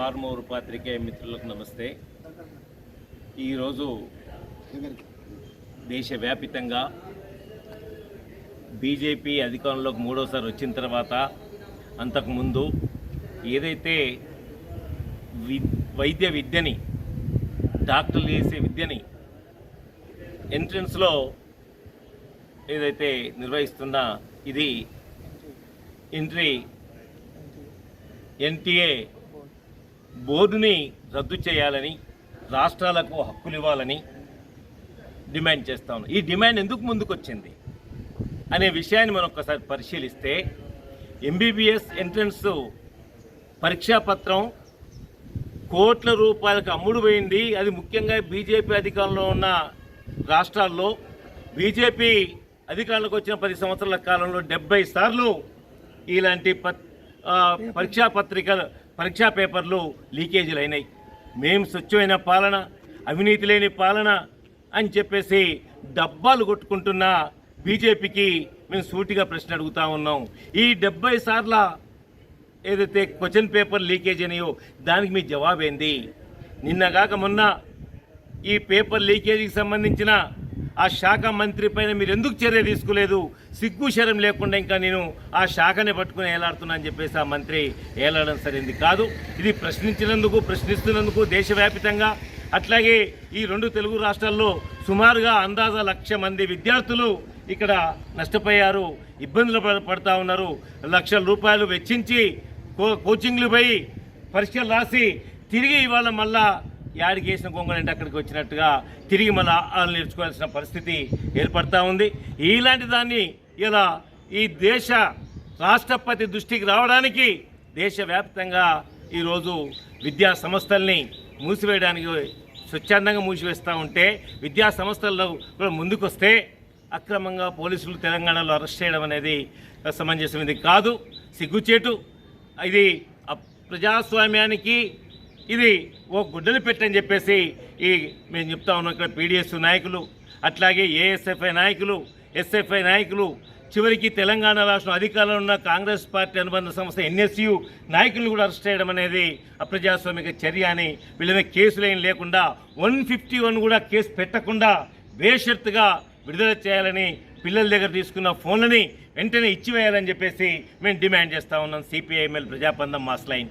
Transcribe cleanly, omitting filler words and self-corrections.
ఆర్మూరు పాత్రికేయ మిత్రులకు నమస్తే. ఈరోజు దేశవ్యాపితంగా బీజేపీ అధికారంలోకి మూడోసారి వచ్చిన తర్వాత అంతకుముందు ఏదైతే వైద్య విద్యని, డాక్టర్లు చేసే విద్యని ఎంట్రన్స్లో ఏదైతే నిర్వహిస్తున్నా ఇది ఎన్టీఏ బోర్డుని రద్దు చేయాలని, రాష్ట్రాలకు హక్కులు ఇవ్వాలని డిమాండ్ చేస్తా ఉన్నాం. ఈ డిమాండ్ ఎందుకు ముందుకొచ్చింది అనే విషయాన్ని మనం ఒకసారి పరిశీలిస్తే, ఎంబీబీఎస్ ఎంట్రన్స్ పరీక్షాపత్రం కోట్ల రూపాయలకు అమ్ముడు పోయింది. అది ముఖ్యంగా బీజేపీ అధికారంలో ఉన్న రాష్ట్రాల్లో. బీజేపీ అధికారంలోకి వచ్చిన 10 సంవత్సరాల కాలంలో 70 సార్లు ఇలాంటి పరీక్షా పేపర్లు లీకేజీలు అయినాయి. మేము స్వచ్ఛమైన పాలన, అవినీతి లేని పాలన అని చెప్పేసి డబ్బాలు కొట్టుకుంటున్న బీజేపీకి మేము సూటిగా ప్రశ్న అడుగుతా ఉన్నాం. ఈ 70 సార్ల ఏదైతే క్వశ్చన్ పేపర్ లీకేజ్ అయినాయో దానికి మీ జవాబేంది? నిన్నగాక మొన్న ఈ పేపర్ లీకేజీకి సంబంధించిన ఆ శాఖ మంత్రి పైన మీరు ఎందుకు చర్య తీసుకోలేదు? సిగ్గు శరం లేకుండా ఇంకా నేను ఆ శాఖని పట్టుకుని ఏలాడుతున్నా అని చెప్పేసి ఆ మంత్రి ఏలాడడం సరైంది కాదు. ఇది ప్రశ్నిస్తున్నందుకు దేశవ్యాప్తంగా, అట్లాగే ఈ 2 తెలుగు రాష్ట్రాల్లో సుమారుగా అందాజా 1,00,000 మంది విద్యార్థులు ఇక్కడ నష్టపోయారు, ఇబ్బందులు పడుతూ ఉన్నారు. లక్షల రూపాయలు వెచ్చించి కోచింగ్లు పోయి పరీక్షలు రాసి తిరిగి ఇవాళ మళ్ళా యాడికి వేసిన కొంగలంటే అక్కడికి వచ్చినట్టుగా తిరిగి మళ్ళీ వాళ్ళు నేర్చుకోవాల్సిన పరిస్థితి ఏర్పడతా ఉంది. ఇలాంటి దాన్ని ఇలా ఈ దేశ రాష్ట్రపతి దృష్టికి రావడానికి దేశవ్యాప్తంగా ఈరోజు విద్యా సంస్థల్ని మూసివేయడానికి స్వచ్ఛందంగా మూసివేస్తూ ఉంటే, విద్యా సంస్థల్లో కూడా ముందుకొస్తే అక్రమంగా పోలీసులు తెలంగాణలో అరెస్ట్ చేయడం అనేది సమంజసమైనది కాదు, సిగ్గుచేటు. ఇది ప్రజాస్వామ్యానికి ఇది ఓ గుడ్డలు పెట్టని చెప్పేసి మేము చెప్తా ఉన్నాం. ఇక్కడ పీడిఎస్ నాయకులు, అట్లాగే ఏఎస్ఎఫ్ఐ నాయకులు, ఎస్ఎఫ్ఐ నాయకులు, చివరికి తెలంగాణ రాష్ట్రం అధికారంలో ఉన్న కాంగ్రెస్ పార్టీ అనుబంధ సంస్థ ఎన్ఎస్యు నాయకులను కూడా అరెస్ట్ చేయడం అనేది అప్రజాస్వామిక చర్య అని, వీళ్ళ మీద కేసులు ఏం లేకుండా 151 కూడా కేసు పెట్టకుండా బేషరతుగా విడుదల చేయాలని, పిల్లల దగ్గర తీసుకున్న ఫోన్లని వెంటనే ఇచ్చివేయాలని చెప్పేసి మేము డిమాండ్ చేస్తూ ఉన్నాం. CPIML Prajapantha mass line.